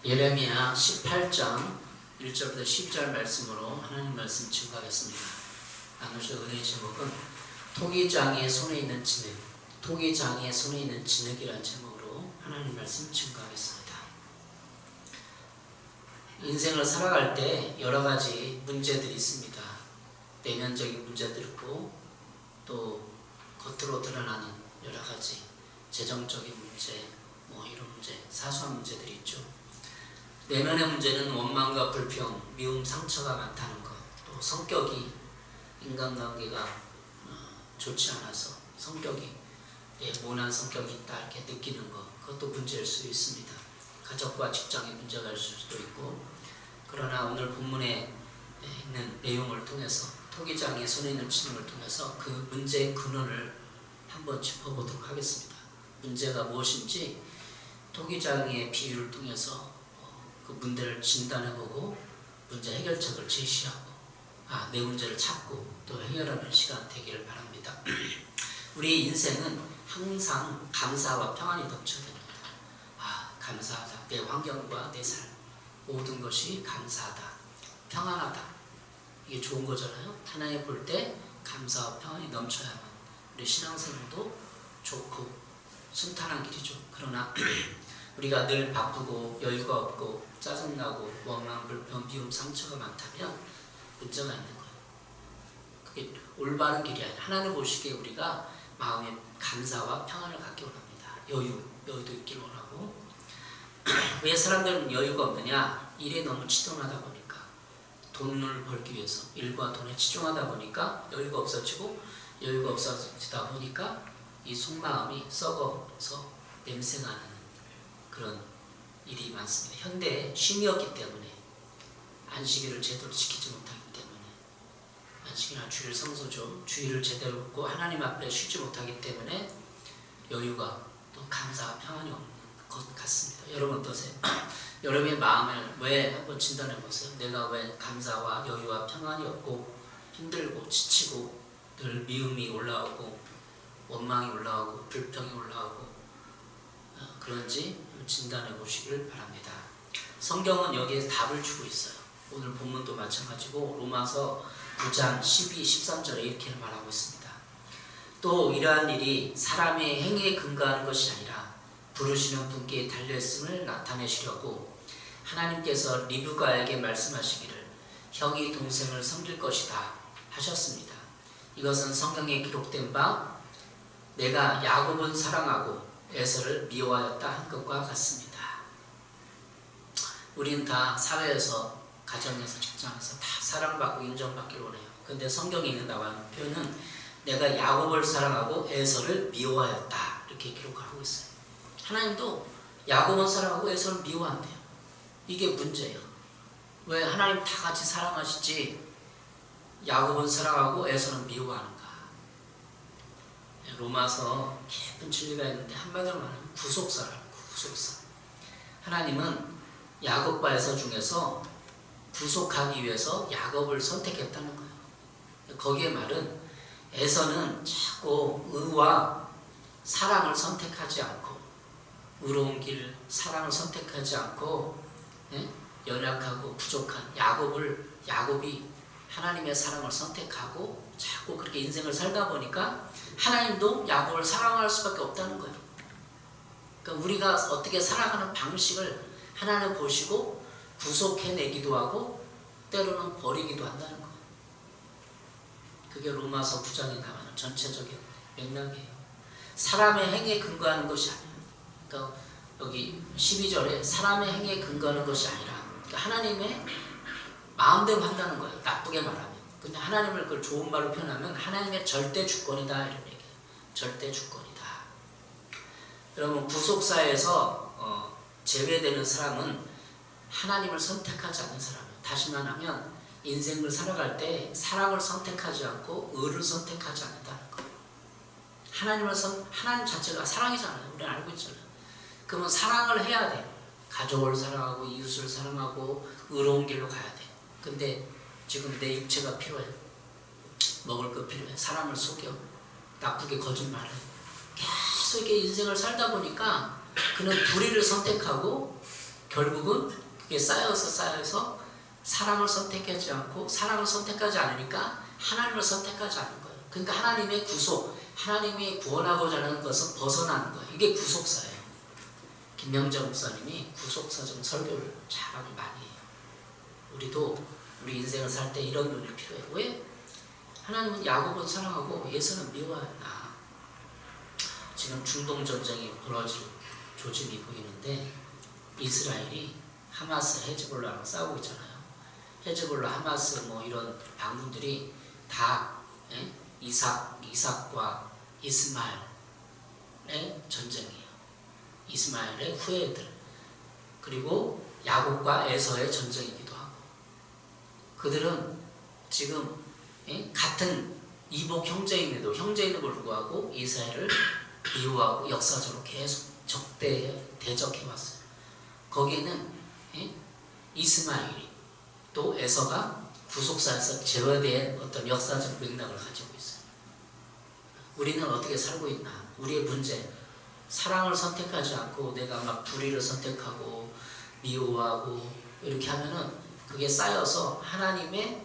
예레미야 18장 1절부터 10절 말씀으로 하나님 말씀 증거하겠습니다. 나누실 은혜의 제목은 토기장이의 손에 있는 진흙, 토기장이의 손에 있는 진흙이라는 제목으로 하나님 말씀 증거하겠습니다. 인생을 살아갈 때 여러 가지 문제들이 있습니다. 내면적인 문제들 있고 또 겉으로 드러나는 여러 가지 재정적인 문제, 이런 문제, 사소한 문제들이 있죠. 내면의 문제는 원망과 불평, 미움, 상처가 많다는 것, 또 성격이 인간관계가 좋지 않아서 성격이 모난 성격이 있다 이렇게 느끼는 것, 그것도 문제일 수 있습니다. 가족과 직장의 문제가 있을 수도 있고, 그러나 오늘 본문에 있는 내용을 통해서 토기장의 손에 있는 진흙을 통해서 그 문제의 근원을 한번 짚어보도록 하겠습니다. 문제가 무엇인지 토기장의 비유를 통해서 그 문제를 진단해보고 문제 해결책을 제시하고 내 문제를 찾고 또 해결하는 시간 되기를 바랍니다. 우리 인생은 항상 감사와 평안이 넘쳐야 됩니다. 감사하다. 내 환경과 내 삶 모든 것이 감사하다. 평안하다. 이게 좋은 거잖아요. 하나님 볼 때 감사와 평안이 넘쳐야만 우리 신앙생활도 좋고 순탄한 길이죠. 그러나 우리가 늘 바쁘고 여유가 없고 짜증나고 원망, 불평, 미움, 상처가 많다면 문제가 있는 거예요. 그게 올바른 길이 아니라 하나님 보시기에 우리가 마음에 감사와 평안을 갖기 원합니다. 여유도 있기를 원하고. 왜 사람들은 여유가 없느냐? 일에 너무 치중하다 보니까, 돈을 벌기 위해서 일과 돈에 치중하다 보니까 여유가 없어지다 보니까 이 속마음이 썩어서 냄새가 나는 그런 일이 많습니다. 현대에 쉼이 없기 때문에, 안식일을 제대로 지키지 못하기 때문에, 안식일이나 주일 성소죠. 주일을 제대로 듣고 하나님 앞에 쉬지 못하기 때문에 여유가 또 감사와 평안이 없는 것 같습니다. 여러분 어떠세요? 여러분의 마음을 왜 한번 진단해 보세요. 내가 왜 감사와 여유와 평안이 없고 힘들고 지치고 늘 미움이 올라오고 원망이 올라오고 불평이 올라오고 그런지 진단해 보시길 바랍니다. 성경은 여기에 답을 주고 있어요. 오늘 본문도 마찬가지고 로마서 9장 12, 13절에 이렇게 말하고 있습니다. 또 이러한 일이 사람의 행위에 근거하는 것이 아니라 부르시는 분께 달려있음을 나타내시려고 하나님께서 리브가에게 말씀하시기를 형이 동생을 섬길 것이다 하셨습니다. 이것은 성경에 기록된 바 내가 야곱은 사랑하고 에서를 미워하였다 한 것과 같습니다. 우리는 다 사회에서, 가정에서, 직장에서 다 사랑받고 인정받기를 원해요. 근데 성경에 있는 나와 표현은 내가 야곱을 사랑하고 에서를 미워하였다 이렇게 기록하고 있어요. 하나님도 야곱은 사랑하고 에서를 미워한대요. 이게 문제예요. 왜 하나님 다 같이 사랑하시지 야곱은 사랑하고 에서는 미워하는가? 로마서 깊은 진리가 있는데 한마디로 말하면 구속사라는 구속사. 하나님은 야곱과 에서 중에서 구속하기 위해서 야곱을 선택했다는 거예요. 거기에 말은 에서는 자꾸 의와 사랑을 선택하지 않고, 의로운 길, 사랑을 선택하지 않고 연약하고 부족한 야곱이 하나님의 사랑을 선택하고 자꾸 그렇게 인생을 살다 보니까 하나님도 야곱을 사랑할 수밖에 없다는 거예요. 그러니까 우리가 어떻게 살아가는 방식을 하나님 보시고 구속해내기도 하고 때로는 버리기도 한다는 거예요. 그게 로마서 9장에 나오는 전체적인 맥락이에요. 사람의 행위에 근거하는 것이 아니에요. 그러니까 여기 12절에 사람의 행위에 근거하는 것이 아니라 그러니까 하나님의 마음대로 한다는 거예요. 나쁘게 말하면. 근데 하나님을 그걸 좋은 말로 표현하면 하나님의 절대 주권이다 이런 얘기예요. 절대 주권이다. 여러분 구속사에서 제외되는 사람은 하나님을 선택하지 않는 사람이에요. 다시 말하면 인생을 살아갈 때 사랑을 선택하지 않고 의를 선택하지 않는다는 거예요. 하나님 자체가 사랑이잖아요. 우리는 알고 있잖아요. 그러면 사랑을 해야 돼. 가족을 사랑하고 이웃을 사랑하고 의로운 길로 가야 돼. 근데 지금 내 육체가 필요해. 먹을 거 필요해. 사람을 속여. 나쁘게 거짓말해. 계속 이렇게 인생을 살다 보니까 그는 불의를 선택하고 결국은 그게 쌓여서 사랑을 선택하지 않고 사랑을 선택하지 않으니까 하나님을 선택하지 않는 거예요. 그러니까 하나님의 구속, 하나님이 구원하고자 하는 것은 벗어나는 거예요. 이게 구속사예요. 김명정 목사님이 구속사적 설교를 잘하고 많이 해요. 우리도 우리 인생을 살 때 이런 눈이 필요해요. 왜? 하나님은 야곱은 사랑하고 예수는 미워해요. 지금 중동 전쟁이 벌어질 조짐이 보이는데 이스라엘이 하마스, 헤즈볼라랑 싸우고 있잖아요. 헤즈볼라, 하마스 뭐 이런 반군들이 다 이삭과 이스마엘의 전쟁이에요. 이스마엘의 후예들, 그리고 야곱과 에서의 전쟁이기도 하고, 그들은 지금 같은 이복 형제임에도 형제임에도 불구하고 이스라엘을 미워하고 역사적으로 계속 대적해왔어요. 거기에는 이스마엘이 또 에서가 구속사에서 제어된 어떤 역사적 맥락을 가지고 있어요. 우리는 어떻게 살고 있나? 우리의 문제, 사랑을 선택하지 않고 내가 막 불의를 선택하고 미워하고 이렇게 하면은 그게 쌓여서 하나님의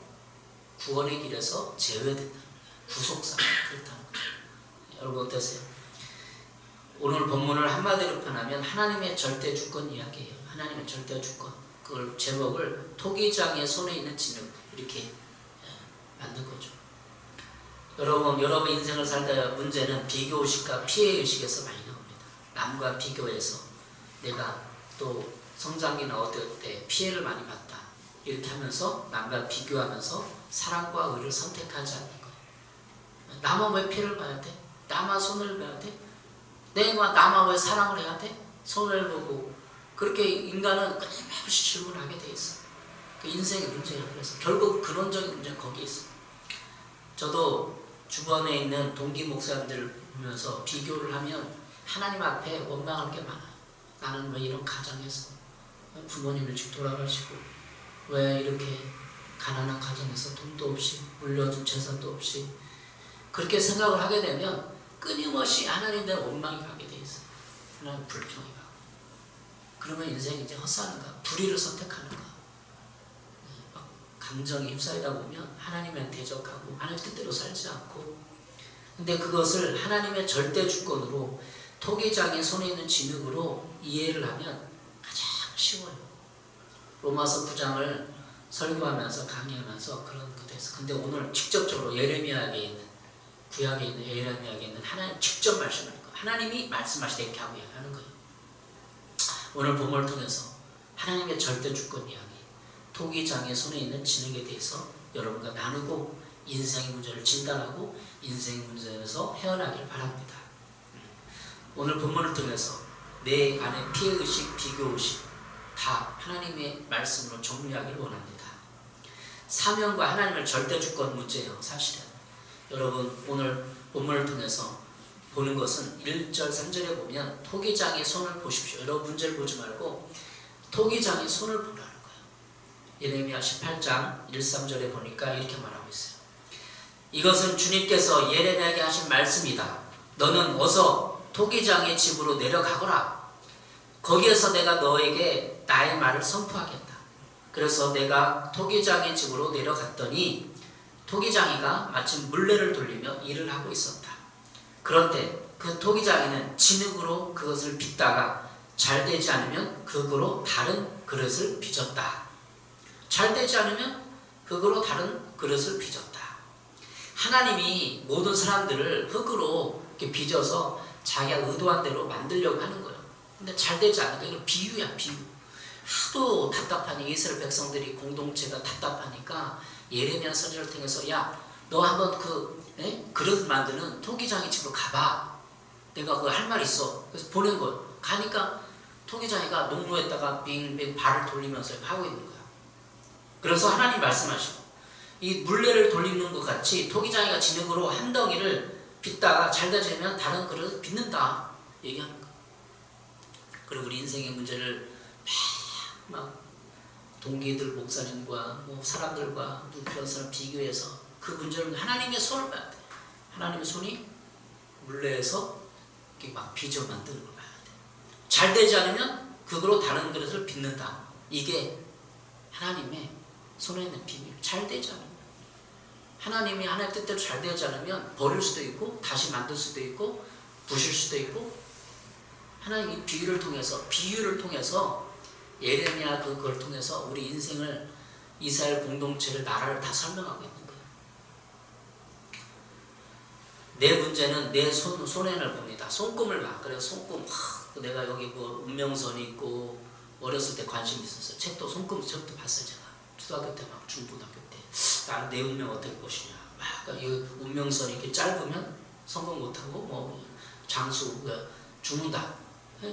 구원의 길에서 제외된다는 거예요. 구속사, 그렇다는 거예요. 여러분 어떠세요? 오늘 본문을 한마디로 표현하면 하나님의 절대 주권 이야기예요. 하나님의 절대 주권. 그걸 제목을 토기장의 손에 있는 진흙 이렇게 만든 거죠. 여러분 인생을 살다 문제는 비교의식과 피해의식에서 많이 나옵니다. 남과 비교해서 내가 또 성장기나 어떨 때 피해를 많이 봤다. 이렇게 하면서 남과 비교하면서 사랑과 의를 선택하지 않는 거예요. 나만 왜 피해를 봐야 돼? 나만 손을 봐야 돼? 내가 나만 왜 사랑을 해야 돼? 손을 보고 그렇게 인간은 끊임없이 질문하게 돼 있어. 그 인생의 문제예요. 그래서 결국 근원적인 문제는 거기에 있어. 저도 주변에 있는 동기 목사님들을 보면서 비교를 하면 하나님 앞에 원망할 게 많아요. 나는 왜 이런 가정에서 부모님 일찍 돌아가시고 왜 이렇게 가난한 가정에서 돈도 없이 물려준 재산도 없이 그렇게 생각을 하게 되면 끊임없이 하나님 대한 원망이 가게 돼 있어요. 하나님 불평이 가고. 그러면 인생이 이제 헛사는가? 불의를 선택하는가? 막 감정에 휩싸이다 보면 하나님에 대적하고 하나님 뜻대로 살지 않고, 근데 그것을 하나님의 절대 주권으로 토기장의 손에 있는 진흙으로 이해를 하면 가장 쉬워요. 로마서 9장을 설교하면서 강의하면서 그런 것도 했어. 근데 오늘 직접적으로 예레미야에 있는 구약에 있는 예레미야에 있는 하나님 직접 말씀하는 거예요. 하나님이 말씀하실 때 이렇게 하고 하는 거예요. 오늘 본문을 통해서 하나님의 절대 주권 이야기, 토기장의 손에 있는 진흙에 대해서 여러분과 나누고 인생의 문제를 진단하고 인생의 문제에서 헤어나기를 바랍니다. 오늘 본문을 통해서 내 안에 피해의식, 비교의식 다 하나님의 말씀으로 정리하기를 원합니다. 사명과 하나님의 절대 주권 문제예요. 사실은 여러분 오늘 본문을 통해서 보는 것은 1절 3절에 보면 토기장의 손을 보십시오. 여러분 문제를 보지 말고 토기장의 손을 보라는 거예요. 예레미야 18장 1, 3절에 보니까 이렇게 말하고 있어요. 이것은 주님께서 예레미야에게 하신 말씀이다. 너는 어서 토기장의 집으로 내려가거라. 거기에서 내가 너에게 나의 말을 선포하겠다. 그래서 내가 토기장의 집으로 내려갔더니 토기장이가 마침 물레를 돌리며 일을 하고 있었다. 그런데 그 토기장이는 진흙으로 그것을 빚다가 잘 되지 않으면 흙으로 다른 그릇을 빚었다. 잘 되지 않으면 흙으로 다른 그릇을 빚었다. 하나님이 모든 사람들을 흙으로 이렇게 빚어서 자기가 의도한 대로 만들려고 하는 거예요. 근데 잘 되지 않으니까 이건 비유야, 비유. 하도 답답하니 이스라엘 백성들이 공동체가 답답하니까 예레미야 선지자를 통해서 야, 너 한번 그릇 만드는 토기장이 집으로 가봐. 내가 그거 할 말 있어. 그래서 보낸 거예요. 가니까 토기장이가 농로에다가 빙빙 발을 돌리면서 하고 있는 거야. 그래서 하나님 말씀하시고 이 물레를 돌리는 것 같이 토기장이가 진흙으로 한 덩이를 빚다가 잘 되지면 다른 그릇을 빚는다 얘기하는 거야. 그리고 우리 인생의 문제를 막 동기들 목사님과 뭐 사람들과 누구런 사람 비교해서 그 문제를 하나님의 손을 봐야 돼. 하나님의 손이 물레에서 이렇게 막 빚어 만드는 걸 봐야 돼. 잘 되지 않으면 그거로 다른 그릇을 빚는다. 이게 하나님의 손에 있는 비밀. 잘 되지 않으면, 하나님이 하나님 뜻대로 잘 되지 않으면 버릴 수도 있고 다시 만들 수도 있고 부실 수도 있고, 하나님 이 비유를 통해서 예레미야 그걸 통해서 우리 인생을, 이스라엘 공동체를, 나라를 다 설명하고 있는 거예요. 내 문제는 내 손해를 봅니다. 손금을 봐. 그래서 손금, 내가 여기 뭐 운명선이 있고, 어렸을 때 관심이 있었어요. 책도 책도 봤어요. 제가 초등학교 때, 막 중고등학교 때 나는 내 운명 어떻게 보시냐, 막 이 운명선이 이렇게 짧으면 성공 못하고 뭐 장수 죽는다.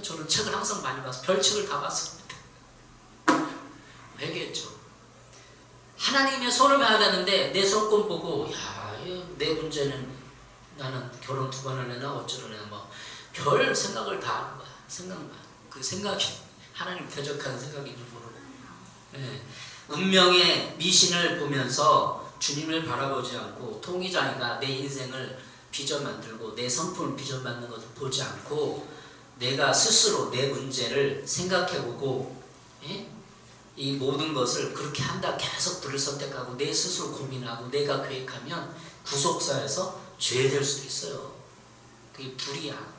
저는 책을 항상 많이 봐서 별책을 다 봤습니다. 회개했죠. 하나님의 손을 봐야 되는데 내 손금 보고, 야, 내 문제는 나는 결혼 2번을 해나 어쩌려나, 뭐 별 생각을 다 하는 거야. 그 생각이 하나님 대적하는 생각인 줄 모르고, 네. 운명의 미신을 보면서 주님을 바라보지 않고, 통기장이가 내 인생을 빚어 만들고 내 성품을 빚어 만드는 것을 보지 않고, 내가 스스로 내 문제를 생각해보고, 예? 이 모든 것을 그렇게 한다, 계속 그를 선택하고 내 스스로 고민하고 내가 계획하면 구속사에서 죄될 수도 있어요. 그게 불이야.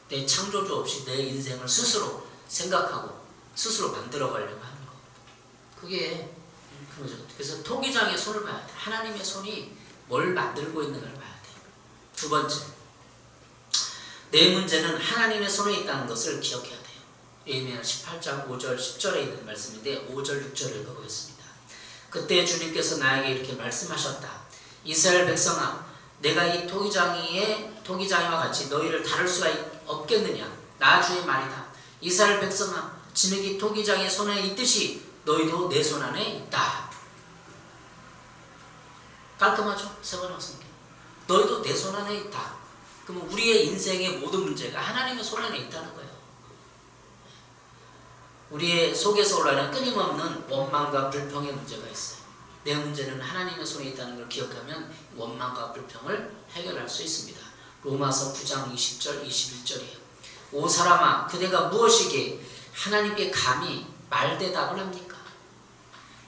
내 창조주 없이 내 인생을 스스로 생각하고 스스로 만들어 가려고 하는 거. 그게 그거죠. 그래서 토기장의 손을 봐야 돼. 하나님의 손이 뭘 만들고 있는 걸 봐야 돼. 두 번째, 내 문제는 하나님의 손에 있다는 것을 기억해야 돼요. 예레미야 18장 5절 10절에 있는 말씀인데 5절 6절을 읽어보겠습니다. 그때 주님께서 나에게 이렇게 말씀하셨다. 이스라엘 백성아, 내가 이 토기장이와 같이 너희를 다룰 수가 없겠느냐? 나 주의 말이다. 이스라엘 백성아, 진흙이 토기장의 손에 있듯이 너희도 내 손 안에 있다. 깔끔하죠? 세번 학생께 너희도 내 손 안에 있다. 그러면 우리의 인생의 모든 문제가 하나님의 손 안에 있다는 거예요. 우리의 속에서 올라오는 끊임없는 원망과 불평의 문제가 있어요. 내 문제는 하나님의 손에 있다는 걸 기억하면 원망과 불평을 해결할 수 있습니다. 로마서 9장 20절 21절이에요. 오 사람아, 그대가 무엇이기에 하나님께 감히 말대답을 합니까?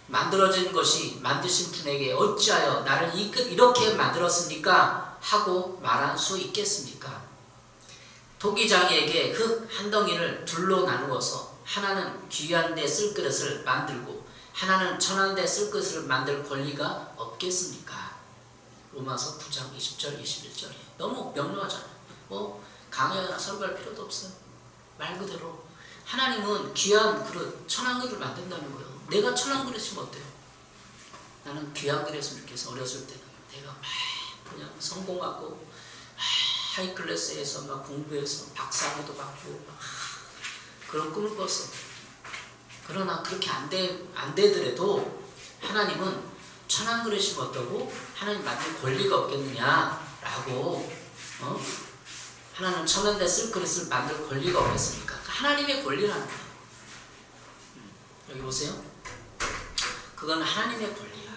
만들어진 것이 만드신 분에게 어찌하여 나를 이렇게 만들었습니까? 하고 말할 수 있겠습니까? 토기장이에게 흙 한 덩이를 둘로 나누어서 하나는 귀한 데 쓸 그릇을 만들고 하나는 천한 데 쓸 그릇을 만들 권리가 없겠습니까? 로마서 9장 20절 21절이에요. 너무 명료하잖아요. 뭐 강의나 설교할 필요도 없어요. 말 그대로 하나님은 귀한 그릇, 천한 그릇을 만든다는 거예요. 내가 천한 그릇이면 어때요? 나는 귀한 그릇을 이렇게 해서 어렸을 때는 내가 막 그냥 성공하고 하이클래스에서 막 공부해서 박사학위도 받고 막 그런 꿈을 꿨어. 그러나 그렇게 안 되더라도 하나님은 천한 그릇이면 어떠고 하나님 만들 권리가 없겠느냐라고, 하나는 천한 데 쓸 그릇을 만들 권리가 없겠습니까? 하나님의 권리라는 거예요. 여기 보세요. 그건 하나님의 권리야.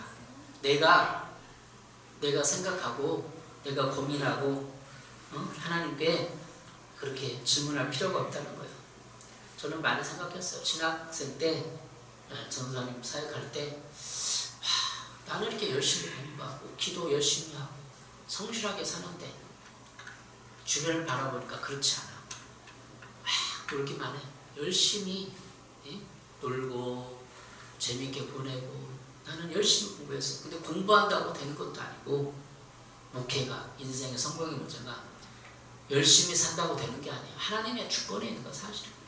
내가 생각하고 내가 고민하고 하나님께 그렇게 질문할 필요가 없다는 거예요. 저는 많이 생각했어요. 신학생 때, 전도사님 사역할 때, 나는 이렇게 열심히 공부하고 기도 열심히 하고 성실하게 사는데 주변을 바라보니까 그렇지 않아. 놀기만 해. 열심히 놀고 재밌게 보내고 나는 열심히 공부했어. 근데 공부한다고 되는 것도 아니고, 목회가 인생의 성공의 문제가 열심히 산다고 되는 게 아니에요. 하나님의 주권에 있는 건 사실이에요.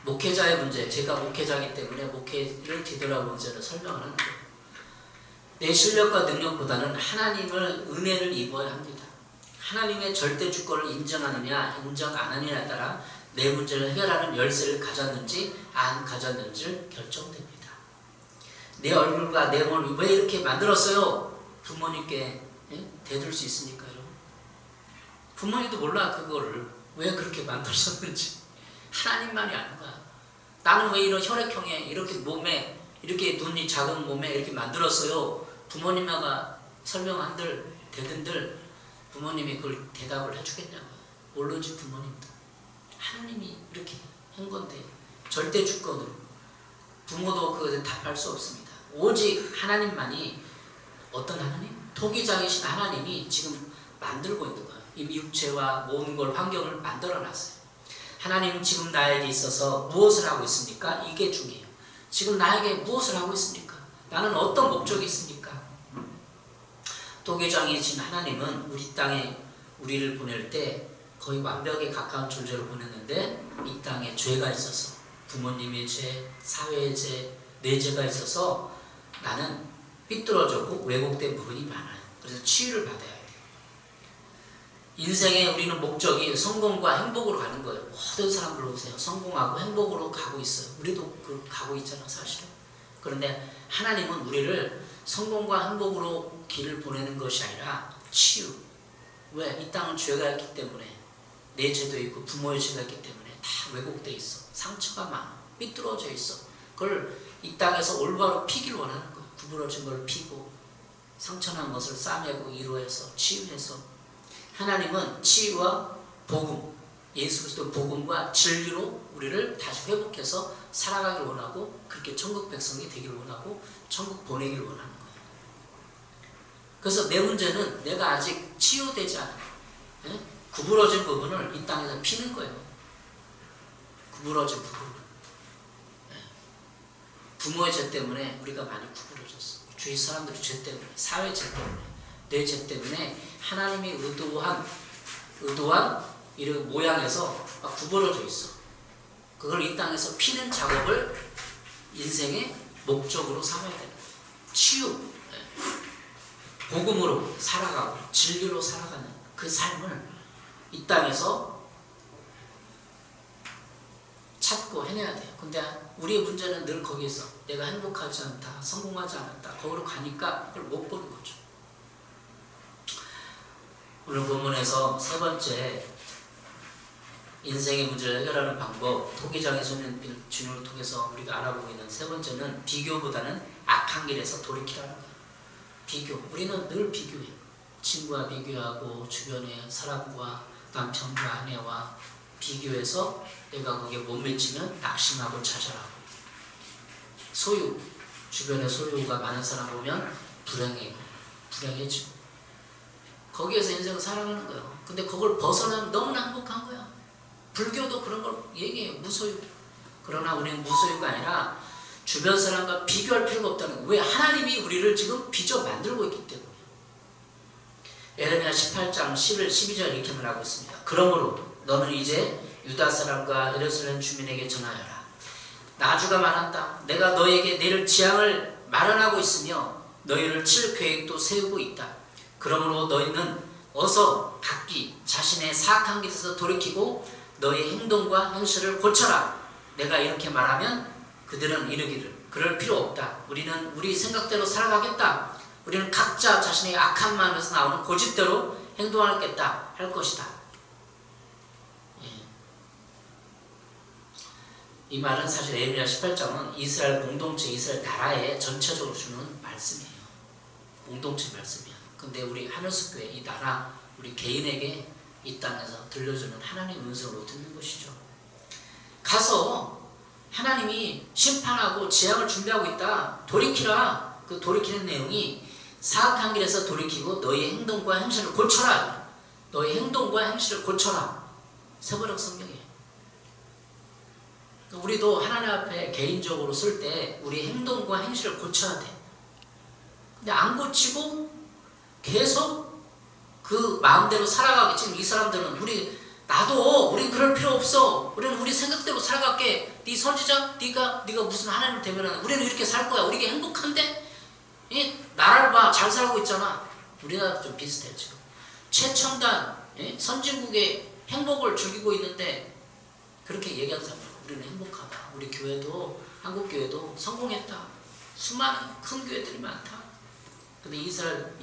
목회자의 문제, 제가 목회자이기 때문에 목회를 뒤돌아보는 문제를 설명을 하는 거예요. 내 실력과 능력보다는 하나님을 은혜를 입어야 합니다. 하나님의 절대 주권을 인정하느냐 인정 안 하느냐에 따라 내 문제를 해결하는 열쇠를 가졌는지 안 가졌는지를 결정됩니다. 내 얼굴과 내 몸을 왜 이렇게 만들었어요? 부모님께 대들 수 있습니까, 여러분? 부모님도 몰라 그거를 왜 그렇게 만들었는지. 하나님만이 아는 거야. 나는 왜 이런 혈액형에 이렇게 몸에 이렇게 눈이 작은 몸에 이렇게 만들었어요? 부모님마가 설명한들 대든들 부모님이 그걸 대답을 해주겠냐고요. 모르지 부모님도. 하나님이 이렇게 한 건데 절대 주권으로 부모도 그 답할 수 없습니다. 오직 하나님만이 어떤 하나님? 토기장이신 하나님이 지금 만들고 있는 거예요. 이미 육체와 모든 걸 환경을 만들어 놨어요. 하나님 지금 나에게 있어서 무엇을 하고 있습니까? 이게 중요해요. 지금 나에게 무엇을 하고 있습니까? 나는 어떤 목적이 있습니까? 토기장이신 하나님은 우리 땅에 우리를 보낼 때 거의 완벽에 가까운 존재로 보냈는데 이 땅에 죄가 있어서 부모님의 죄, 사회의 죄, 내 죄가 있어서 나는 삐뚤어졌고 왜곡된 부분이 많아요. 그래서 치유를 받아야 돼요. 인생에 우리는 목적이 성공과 행복으로 가는 거예요. 모든 사람들 보세요. 성공하고 행복으로 가고 있어요. 우리도 가고 있잖아요, 사실은. 그런데 하나님은 우리를 성공과 행복으로 길을 보내는 것이 아니라 치유. 왜? 이 땅은 죄가 있기 때문에 내 죄도 있고 부모의 죄가 있기 때문에 다 왜곡돼 있어. 상처가 많아. 삐뚤어져 있어. 그걸 이 땅에서 올바로 피기를 원하는 거예요. 구부러진 걸 피고 상처난 것을 싸매고 위로해서 치유해서 하나님은 치유와 복음, 예수 그리스도 복음과 진리로 우리를 다시 회복해서 살아가기를 원하고 그렇게 천국 백성이 되기를 원하고 천국 보내기를 원하는 거예요. 그래서 내 문제는 내가 아직 치유되지 않아요. 예? 구부러진 부분을 이 땅에서 피는 거예요. 구부러진 부분을. 예. 부모의 죄 때문에 우리가 많이 구부러졌어. 주위 사람들의 죄 때문에, 사회 죄 때문에, 내 죄 때문에 하나님이 의도한 이런 모양에서 막 구부러져 있어. 그걸 이 땅에서 피는 작업을 인생의 목적으로 삼아야 되는 거예요. 치유. 복음으로 살아가고 진리로 살아가는 그 삶을 이 땅에서 찾고 해내야 돼요. 근데 우리의 문제는 늘 거기 있어. 내가 행복하지 않다, 성공하지 않았다. 거기로 가니까 그걸 못 보는 거죠. 오늘 본문에서 세 번째 인생의 문제를 해결하는 방법, 토기장의 주님을 통해서 우리가 알아보고 있는 세 번째는 비교보다는 악한 길에서 돌이키라는 거예요. 비교. 우리는 늘 비교해요. 친구와 비교하고 주변의 사람과 남편과 아내와 비교해서 내가 거기에 못 미치면 낙심하고 좌절하고 소유. 주변에 소유가 많은 사람 보면 불행해지고 거기에서 인생을 살아가는 거예요. 근데 그걸 벗어나면 너무나 행복한 거야. 불교도 그런 걸 얘기해요. 무소유. 그러나 우리는 무소유가 아니라 주변 사람과 비교할 필요가 없다는 거예요. 왜? 하나님이 우리를 지금 빚어 만들고 있기 때문에. 에레미야 18장 11, 12절 이렇게 말하고 있습니다. 그러므로 너는 이제 유다 사람과 예루살렘 주민에게 전하여라. 나주가 말한다. 내가 너에게 내릴 재앙을 마련하고 있으며 너희를 칠 계획도 세우고 있다. 그러므로 너희는 어서 각기 자신의 사악한 길에서 돌이키고 너희 행동과 행실을 고쳐라. 내가 이렇게 말하면 그들은 이르기를 그럴 필요 없다. 우리는 우리 생각대로 살아가겠다. 우리는 각자 자신의 악한 마음에서 나오는 고집대로 행동하겠다 할 것이다. 예. 이 말은 사실 에레미야 18장은 이스라엘 공동체, 이스라엘 나라에 전체적으로 주는 말씀이에요. 공동체 말씀이야. 근데 우리 하늘숲교회 이 나라, 우리 개인에게 이 땅에서 들려주는 하나님의 음성으로 듣는 것이죠. 가서 하나님이 심판하고 재앙을 준비하고 있다. 돌이키라. 그 돌이키는 내용이 사악한 길에서 돌이키고 너희 행동과 행실을 고쳐라. 너희 행동과 행실을 고쳐라. 세번역 성경이에요. 우리도 하나님 앞에 개인적으로 쓸 때 우리 행동과 행실을 고쳐야 돼. 근데 안 고치고 계속 그 마음대로 살아가기. 지금 이 사람들은 우린 그럴 필요 없어. 우리는 우리 생각대로 살아갈게. 네 선지자, 네가 무슨 하나님을 대변하는. 우리는 이렇게 살 거야. 우리가 행복한데? 나라를 봐. 잘 살고 있잖아. 우리나라도 좀 비슷해 지금. 최첨단 선진국의 행복을 즐기고 있는데 그렇게 얘기하는 사람. 우리는 행복하다. 우리 교회도 한국 교회도 성공했다. 수많은 큰 교회들이 많다. 근데 이스라엘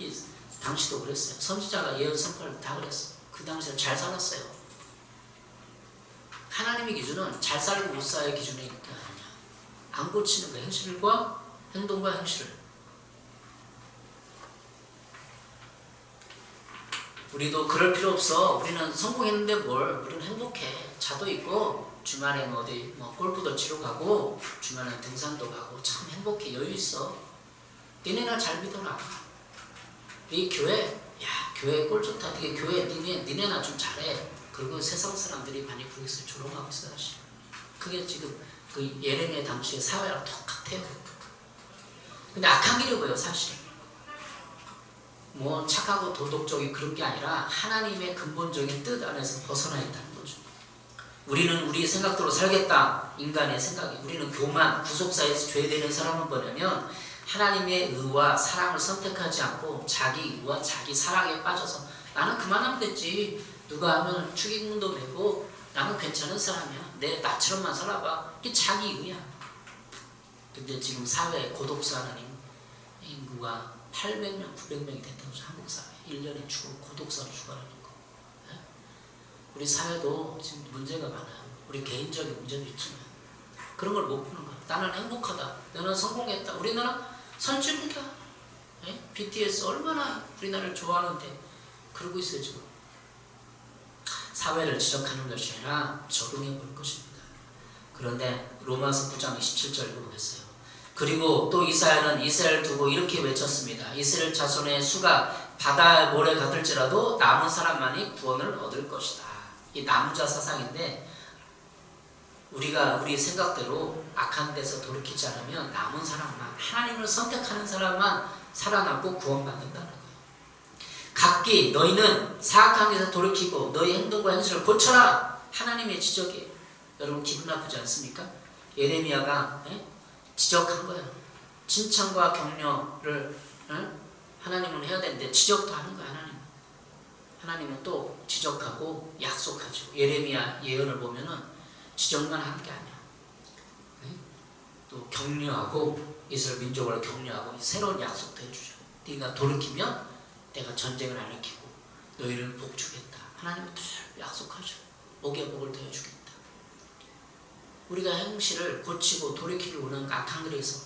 당시도 그랬어요. 선지자가 예언 선포를 다 그랬어. 그 당시에 잘 살았어요. 하나님의 기준은 잘 살고 못 살의 기준이 있는 게 아니냐. 안 고치는 그 행실과 행동과 행실을. 우리도 그럴 필요 없어. 우리는 성공했는데 뭘? 우리는 행복해. 차도 있고 주말에 뭐 어디 뭐 골프도 치러 가고 주말에 등산도 가고 참 행복해 여유 있어. 니네나 잘 믿어라. 이 교회 교회 꼴 좋다. 이게 교회 니네나 좀 잘해. 그리고 세상 사람들이 많이 거기서 조롱하고 있어요. 그게 지금 그 예레미야 당시의 사회랑 똑같아요. 근데 악한 길이 뭐예요 사실. 뭐 착하고 도덕적인 그런 게 아니라 하나님의 근본적인 뜻 안에서 벗어나 있다는 거죠. 우리는 우리 생각대로 살겠다. 인간의 생각이. 우리는 교만, 구속사에서 죄되는 사람은 뭐냐면 하나님의 의와 사랑을 선택하지 않고 자기 의와 자기 사랑에 빠져서 나는 그만하면 됐지. 누가 하면 축의금도 내고 나는 괜찮은 사람이야. 내 나처럼만 살아봐. 이게 자기 의야. 근데 지금 사회에 고독사 하나님 인구가 800명, 900명이 됐다고 해서 한국 사회 1년에 고독사로 죽어가는 거. 네? 우리 사회도 지금 문제가 많아요. 우리 개인적인 문제도 있지만 그런 걸 못 푸는 거야. 나는 행복하다. 나는 성공했다. 우리나라 선진국이야. 네? BTS 얼마나 우리나라를 좋아하는데 그러고 있어요 지금. 사회를 지적하는 것이 아니라 적응해 볼 것입니다. 그런데 로마서 9장 27절 읽어보겠어요. 그리고 또 이사야는 이스라엘 두고 이렇게 외쳤습니다. 이스라엘 자손의 수가 바다 모래 같을지라도 남은 사람만이 구원을 얻을 것이다. 이 남자 사상인데 우리가 우리 생각대로 악한 데서 돌이키지 않으면 남은 사람만 하나님을 선택하는 사람만 살아남고 구원받는다는 거예요. 각기 너희는 사악한 데서 돌이키고 너희 행동과 행실을 고쳐라. 하나님의 지적이에요. 여러분 기분 나쁘지 않습니까? 예레미야가 지적한 거예요. 칭찬과 격려를 하나님은 해야 되는데 지적도 하는 거예요. 하나님은 또 지적하고 약속하죠. 예레미야 예언을 보면은 지적만 하는 게 아니야. 또 격려하고 이스라엘 민족을 격려하고 새로운 약속도 해주죠. 네가 돌이키면 내가 전쟁을 안 일으키고 너희를 복주겠다. 하나님은 또 약속하죠. 복에 복을 더해주겠다. 우리가 행실을 고치고 돌이키길 원하는 악한 길에서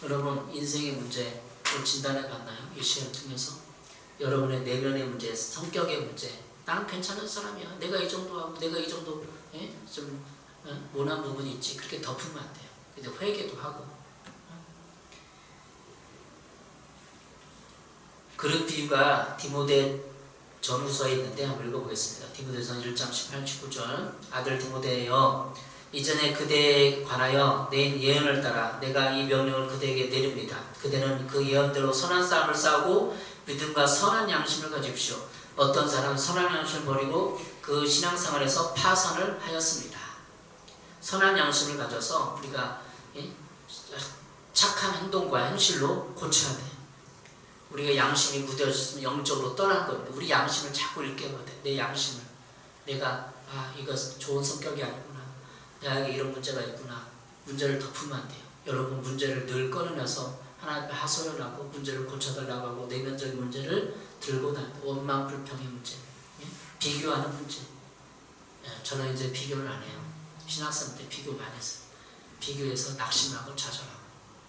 여러분 인생의 문제 진단해 봤나요? 이 시험 통해서 여러분의 내면의 문제, 성격의 문제 나는 괜찮은 사람이야. 내가 이 정도 하고 내가 이 정도 좀 모난 부분이 있지. 그렇게 덮으면 안 돼요. 근데 회개도 하고 그런 비유가 디모데 전후서에 있는데 한번 읽어보겠습니다. 디모데전 1장 18, 19절 아들 디모데여 이전에 그대에 관하여 낸 예언을 따라 내가 이 명령을 그대에게 내립니다. 그대는 그 예언대로 선한 싸움을 싸우고 믿음과 선한 양심을 가집시오. 어떤 사람은 선한 양심을 버리고 그 신앙생활에서 파산을 하였습니다. 선한 양심을 가져서 우리가 착한 행동과 행실로 고쳐야 돼요. 우리가 양심이 무뎌졌으면 영적으로 떠난 겁니다. 우리 양심을 자꾸 일깨워야 돼. 내 양심을. 내가 이거 좋은 성격이 아니구나. 내게 이런 문제가 있구나. 문제를 덮으면 안 돼요. 여러분 문제를 늘 꺼내면서 하나님께 하소연을 하고 문제를 고쳐달라고 하고 내면적인 문제를 들고 다니다. 원망 불평의 문제. 비교하는 문제. 저는 이제 비교를 안 해요. 신학생 때 비교 많이 했어요. 비교해서 낙심하고 좌절하고.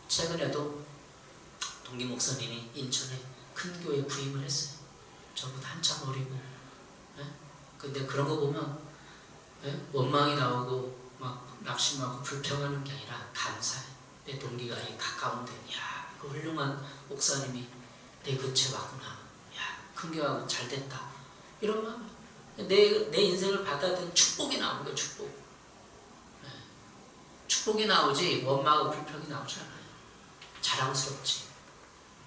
최근에도 동기 목사님이 인천에 큰 교회 부임을 했어요. 저보다 한참 어리고. 근데 그런 거 보면 원망이 나오고 막 낙심하고 불평하는 게 아니라 감사해. 내 동기가 이 가까운데 야, 그 훌륭한 목사님이 내 근처에 왔구나. 야, 큰 교회하고 잘 됐다. 이런 마음. 내 인생을 받아들인 축복이 나오는 거예요. 축복이 나오지 원망하고 불평이 나오지 않아요. 자랑스럽지.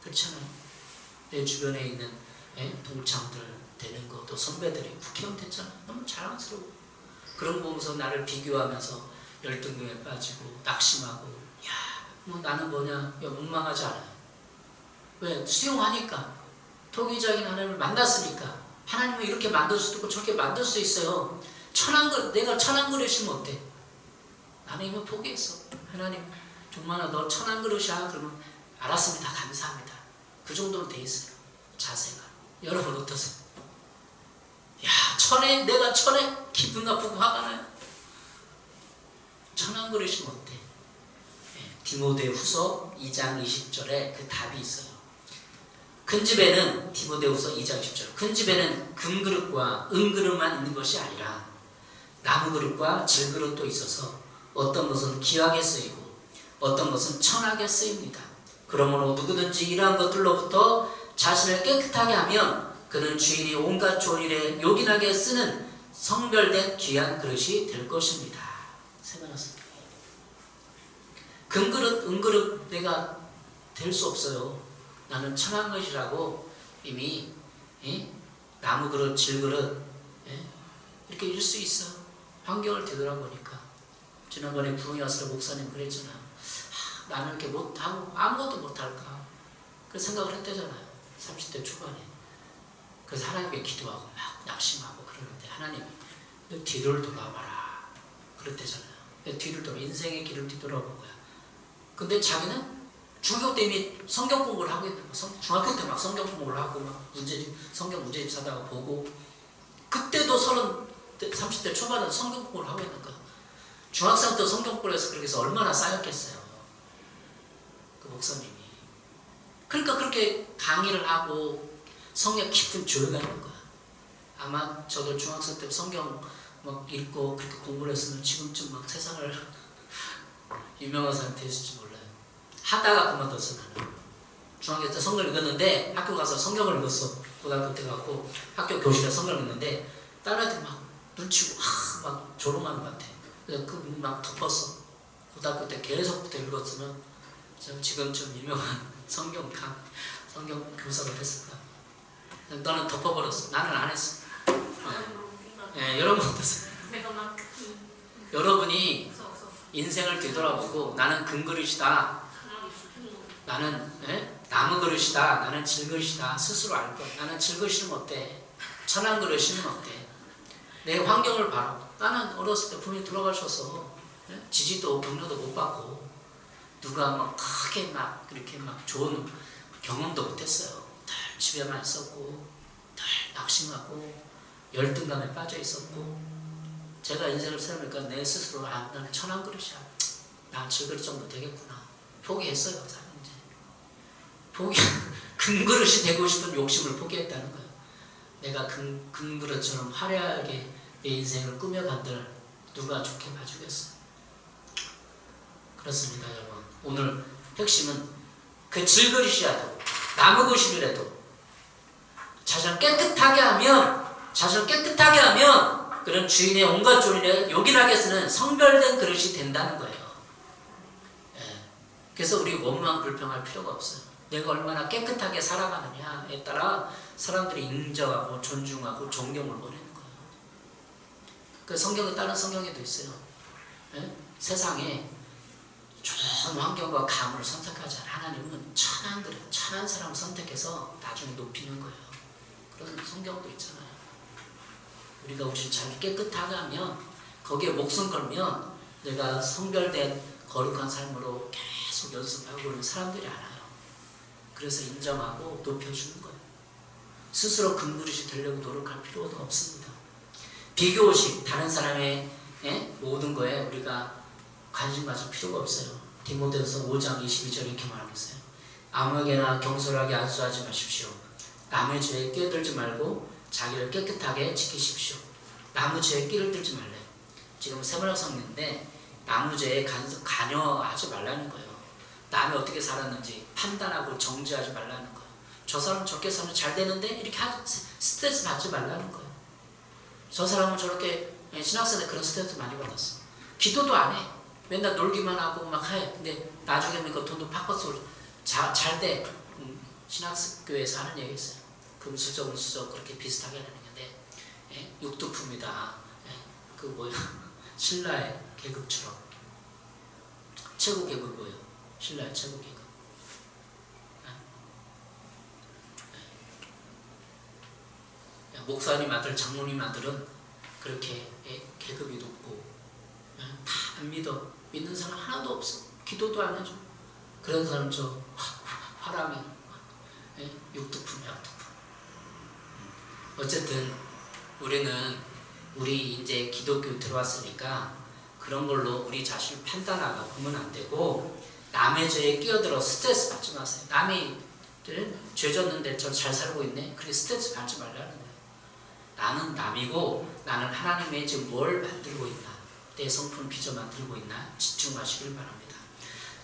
그렇잖아요. 내 주변에 있는 동창들 되는 거, 또 선배들이 국회의원 됐잖아. 너무 자랑스러워. 그런 거 보면서 나를 비교하면서 열등감에 빠지고 낙심하고 야, 뭐 나는 뭐냐, 원망하지 않아요. 왜? 수용하니까. 토기적인 하나님을 만났으니까. 하나님은 이렇게 만들 수도 있고 저렇게 만들 수 있어요. 내가 천한 그릇이면 어때? 나는 이미 포기했어. 하나님, 정말 너 천한 그릇이야. 그러면 알았습니다. 감사합니다. 그 정도로 돼 있어요. 자세가. 여러분 어떠세요? 야, 내가 천에 기분 나쁘고 화가 나요? 천한 그릇이면 어때? 디모데 후서 2장 20절에 그 답이 있어요. 큰 집에는, 디모데 후서 2장 20절, 큰 집에는 금그릇과 은그릇만 있는 것이 아니라 나무 그릇과 질그릇도 있어서 어떤 것은 귀하게 쓰이고 어떤 것은 천하게 쓰입니다. 그러므로 누구든지 이러한 것들로부터 자신을 깨끗하게 하면 그는 주인이 온갖 좋은 일에 요긴하게 쓰는 성별된 귀한 그릇이 될 것입니다. 세번하세요. 금그릇, 은그릇 내가 될 수 없어요. 나는 천한 것이라고 이미 나무 그릇, 질그릇 이렇게 일 수 있어. 환경을 되돌아보니까 지난번에 부흥이 와서 목사님 그랬잖아요. 나는 이렇게 못하고 아무것도 못할까 그 생각을 했대잖아요. 30대 초반에. 그래서 하나님께 기도하고 막 낙심하고 그러는데 하나님이 너 뒤를 돌아봐라 그랬대잖아요. 뒤를 돌아 인생의 길을 뒤돌아본 거야. 근데 자기는 중학교 때 이미 성경 공부를 하고 있는 거야. 중학교 때 막 성경 공부를 하고 막 성경 문제집 사다가 보고 그때도 30대 초반에 성경 공부를 하고 있는 거야. 중학생 때 성경 공부를 해서 그렇게 해서 얼마나 쌓였겠어요. 그 목사님이. 그러니까 그렇게 강의를 하고 성경 깊은 교회가 있는 거야. 아마 저도 중학생 때 성경 막 읽고 그렇게 공부를 했으면 지금쯤 막 세상을 유명한 사람이 됐을지 몰라요. 하다가 그만뒀어 나는. 중학교 때 성경을 읽었는데 학교 가서 성경을 읽었어. 고등학교 때 가고 학교 교실에 성경을 읽는데 다른 애들 막 눈치고 막 조롱하는 것 같아. 그래서 그 막 덮었어. 고등학교 때 계속부터 읽었으면 지금쯤 유명한 성경 교사가 됐을 거야. 너는 덮어버렸어. 나는 안 했어. 여러분 어떠세요? 여러분이 인생을 뒤돌아보고 나는 금그릇이다. 나는 나무 그릇이다. 나는 질그릇이다. 스스로 알 거야. 나는 질그릇이면 어때? 천한 그릇이면 어때? 내 환경을 봐라. 나는 어렸을 때 부모님 돌아가셔서 지지도 격려도 못 받고 누가 막 크게 막 그렇게 막 좋은 경험도 못했어요. 늘 집에만 있었고 늘 낙심하고 열등감에 빠져 있었고 제가 인생을 살아보니까 내 스스로 나는 천한 그릇이야. 난 질그릇 정도 되겠구나. 포기했어요. 이제 금그릇이 되고 싶은 욕심을 포기했다는 거예요. 내가 금그릇처럼 화려하게 내 인생을 꾸며간들 누가 좋게 봐주겠어요. 그렇습니다 여러분. 오늘 핵심은 그 질그릇이라도 나무 그릇이라도 자신을 깨끗하게 하면 그런 주인의 온갖 조리를 요긴하게 쓰는 성별된 그릇이 된다는 거예요. 그래서 우리 원망 불평할 필요가 없어요. 내가 얼마나 깨끗하게 살아가느냐에 따라 사람들이 인정하고 존중하고 존경을 보내는 거예요. 그 성경에 다른 성경에도 있어요. 세상에 좋은 환경과 가문을 선택하지 않아. 하나님은 천한 그릇, 천한 사람을 선택해서 나중에 높이는 거예요. 그런 성경도 있잖아요. 우리가 우리 자기 깨끗하게 하면 거기에 목숨 걸면 내가 성별된 거룩한 삶으로 계속 연습하고 그러면 사람들이 알아요. 그래서 인정하고 높여주는 거예요. 스스로 금그릇이 되려고 노력할 필요도 없습니다. 비교의식, 다른 사람의 모든 거에 우리가 관심 가질 필요가 없어요. 디모데후서 5장 22절 이렇게 말하고 있어요. 아무에게나 경솔하게 안수하지 마십시오. 남의 죄에 끼어들지 말고 자기를 깨끗하게 지키십시오. 남의 죄에 끼어들지 말래요. 지금 세번역 성경인데 남의 죄에 관여하지 말라는 거예요. 남이 어떻게 살았는지 판단하고 정죄하지 말라는 거예요. 저 사람은 저렇게 살면 잘 되는데 이렇게 스트레스 받지 말라는 거예요. 저 사람은 저렇게 신학생 때 그런 스트레스 많이 받았어. 기도도 안 해. 맨날 놀기만 하고 막 해. 근데 나중에는 그 돈도 팍팍 쏠. 잘 돼. 신학교에서 하는 얘기 있어요. 금수저, 은수저 그렇게 비슷하게 하는 건데 육두품이다. 그 뭐야 신라의 계급처럼 최고 계급 뭐예요? 신라의 최고 계급. 목사님 아들, 장로님 아들은 그렇게 계급이 높고 다 안 믿어. 믿는 사람 하나도 없어. 기도도 안 해줘. 그런 사람 저 화람이 육두품이야, 육두품. 어쨌든 우리 이제 기독교 들어왔으니까 그런 걸로 우리 자신을 판단하고 보면 안 되고 남의 죄에 끼어들어 스트레스 받지 마세요. 남이 죄 졌는데 저 잘 살고 있네. 그렇게 스트레스 받지 말라는 거예요. 나는 남이고 나는 하나님의 지금 뭘 만들고 있나, 내 성품 빚어 만들고 있나 집중하시길 바랍니다.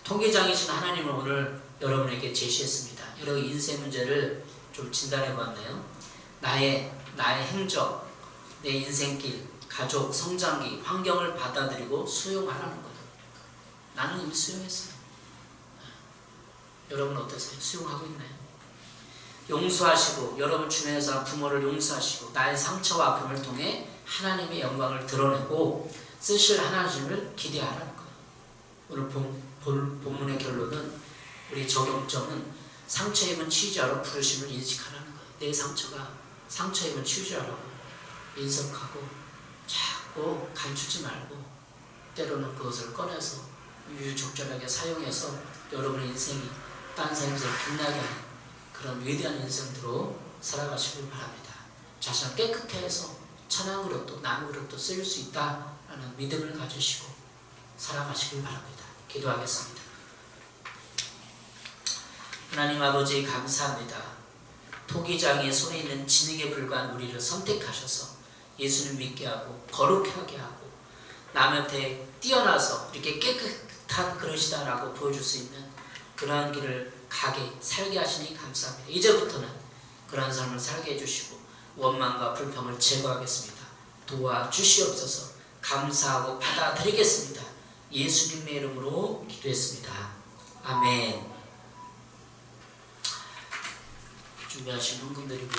통계장이신 하나님을 오늘 여러분에게 제시했습니다. 여러 인생 문제를 좀 진단해 보았네요. 나의 행적, 내 인생길, 가족, 성장기, 환경을 받아들이고 수용하라는 거예요. 나는 이미 수용했어요. 여러분 어떠세요? 수용하고 있나요? 용서하시고 여러분 주변에서 부모를 용서하시고 나의 상처와 아픔을 통해 하나님의 영광을 드러내고 쓰실 하나님을 기대하라는 거예요. 오늘 본문의 결론은, 우리 적용점은 상처 입은 치유자로 부르심을 인식하라는 거예요. 내 상처가 상처 입은 치유자라고 인석하고 자꾸 감추지 말고 때로는 그것을 꺼내서 유유적절하게 사용해서 여러분의 인생이 딴 사람의 빛나게 하는 그런 위대한 인생으로 살아가시길 바랍니다. 자신을 깨끗게 해서 천한 그릇도 남은 그릇도 쓰일 수 있다라는 믿음을 가지시고 살아가시길 바랍니다. 기도하겠습니다. 하나님 아버지 감사합니다. 토기장의 손에 있는 진흙에 불과한 우리를 선택하셔서 예수님 믿게 하고 거룩하게 하고 남한테 뛰어나서 이렇게 깨끗한 그릇이다라고 보여줄 수 있는 그러한 길을 가게 살게 하시니 감사합니다. 이제부터는 그러한 삶을 살게 해주시고 원망과 불평을 제거하겠습니다. 도와주시옵소서. 감사하고 받아들이겠습니다. 예수님의 이름으로 기도했습니다. 아멘. 준비하신 헌금 드리고